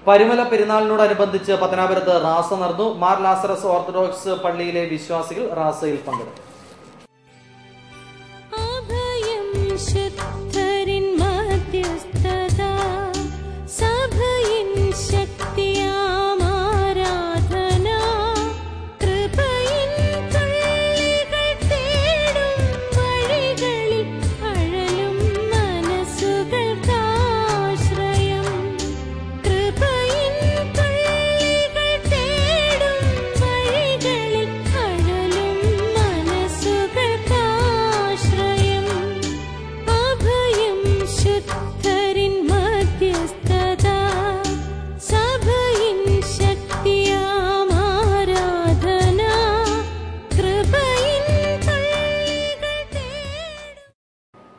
പരിമല പെരുന്നാളിനോടനുബന്ധിച്ച് പത്തനാപുരത്ത് റാസ നടന്നു. Mar Lazarus orthodox പള്ളിയിലെ വിശ്വാസികൾ റാസയിൽ പങ്കെടുത്തു.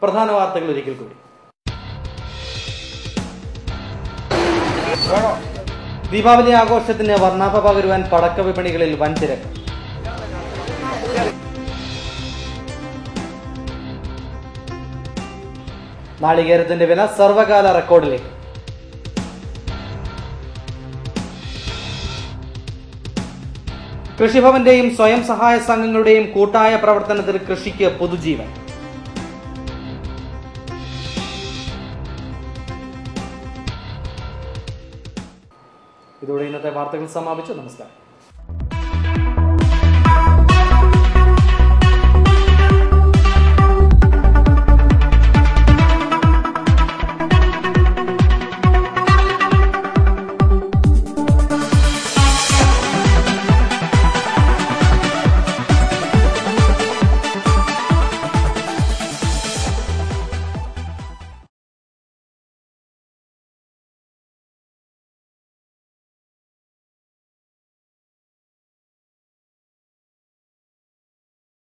പ്രധാന വാർത്തകൾ ഒരിക്കൽ കൂടി. ദീപാവലി ആഘോഷത്തിന് വർണ്ണാഭ പകരുവാൻ പടക്ക വിപണികളിൽ വൻ തിരക്ക്. നാളികേരത്തിന്റെ വില സർവകാല റെക്കോർഡിലേക്ക്. കൃഷിഭവന്റെയും സ്വയം സഹായ സംഘങ്ങളുടെയും കൂട്ടായ പ്രവർത്തനത്തിൽ കൃഷിക്ക് പുതുജീവൻ. ഇതോടെ ഇന്നത്തെ വാർത്തകൾ സമാപിച്ചു. നമസ്കാരം.